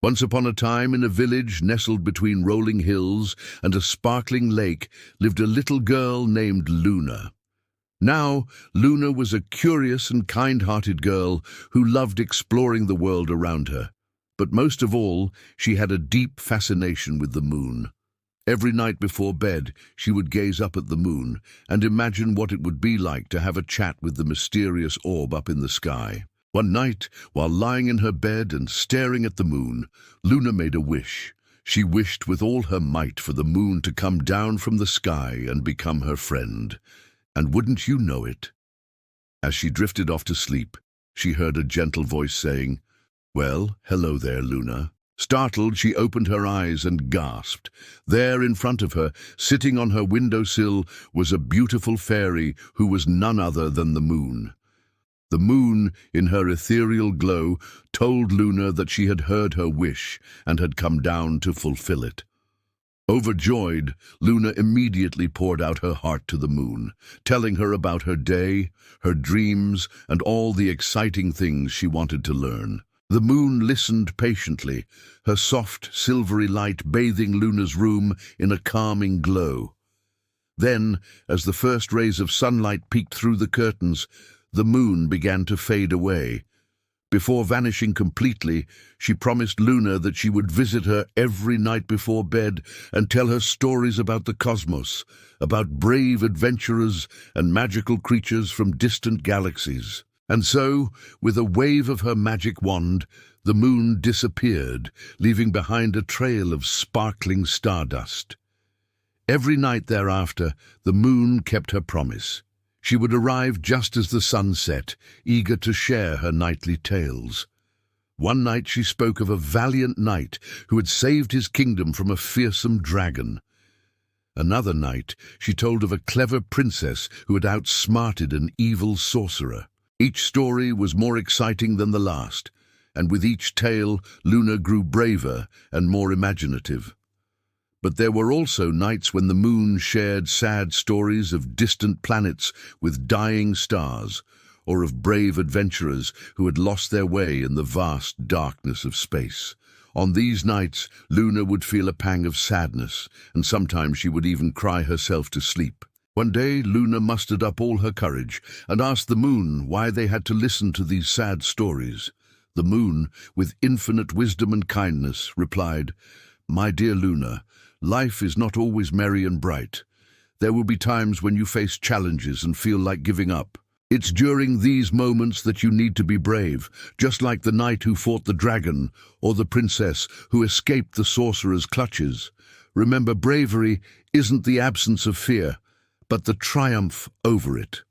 Once upon a time, in a village nestled between rolling hills and a sparkling lake, lived a little girl named Luna. Now, Luna was a curious and kind-hearted girl who loved exploring the world around her. But most of all, she had a deep fascination with the moon. Every night before bed, she would gaze up at the moon and imagine what it would be like to have a chat with the mysterious orb up in the sky. One night, while lying in her bed and staring at the moon, Luna made a wish. She wished with all her might for the moon to come down from the sky and become her friend. And wouldn't you know it? As she drifted off to sleep, she heard a gentle voice saying, "Well, hello there, Luna." Startled, she opened her eyes and gasped. There in front of her, sitting on her windowsill, was a beautiful fairy who was none other than the moon. The moon, in her ethereal glow, told Luna that she had heard her wish and had come down to fulfill it. Overjoyed, Luna immediately poured out her heart to the moon, telling her about her day, her dreams, and all the exciting things she wanted to learn. The moon listened patiently, her soft, silvery light bathing Luna's room in a calming glow. Then, as the first rays of sunlight peeked through the curtains, the moon began to fade away. Before vanishing completely, she promised Luna that she would visit her every night before bed and tell her stories about the cosmos, about brave adventurers and magical creatures from distant galaxies. And so, with a wave of her magic wand, the moon disappeared, leaving behind a trail of sparkling stardust. Every night thereafter, the moon kept her promise. She would arrive just as the sun set, eager to share her nightly tales. One night she spoke of a valiant knight who had saved his kingdom from a fearsome dragon. Another night she told of a clever princess who had outsmarted an evil sorcerer. Each story was more exciting than the last, and with each tale Luna grew braver and more imaginative. But there were also nights when the moon shared sad stories of distant planets with dying stars, or of brave adventurers who had lost their way in the vast darkness of space. On these nights, Luna would feel a pang of sadness, and sometimes she would even cry herself to sleep. One day, Luna mustered up all her courage and asked the moon why they had to listen to these sad stories. The moon, with infinite wisdom and kindness, replied, "My dear Luna, life is not always merry and bright. There will be times when you face challenges and feel like giving up. It's during these moments that you need to be brave, just like the knight who fought the dragon or the princess who escaped the sorcerer's clutches. Remember, bravery isn't the absence of fear, but the triumph over it."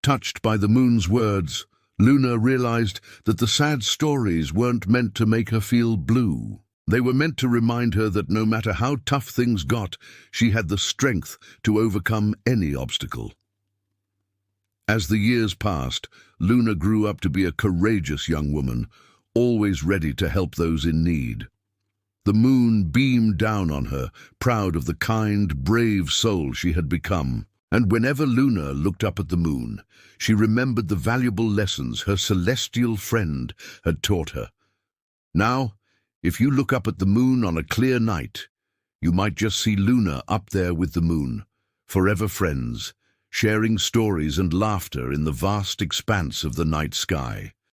Touched by the moon's words, Luna realized that the sad stories weren't meant to make her feel blue. They were meant to remind her that no matter how tough things got, she had the strength to overcome any obstacle. As the years passed, Luna grew up to be a courageous young woman, always ready to help those in need. The moon beamed down on her, proud of the kind, brave soul she had become. And whenever Luna looked up at the moon, she remembered the valuable lessons her celestial friend had taught her. Now, if you look up at the moon on a clear night, you might just see Luna up there with the moon, forever friends, sharing stories and laughter in the vast expanse of the night sky.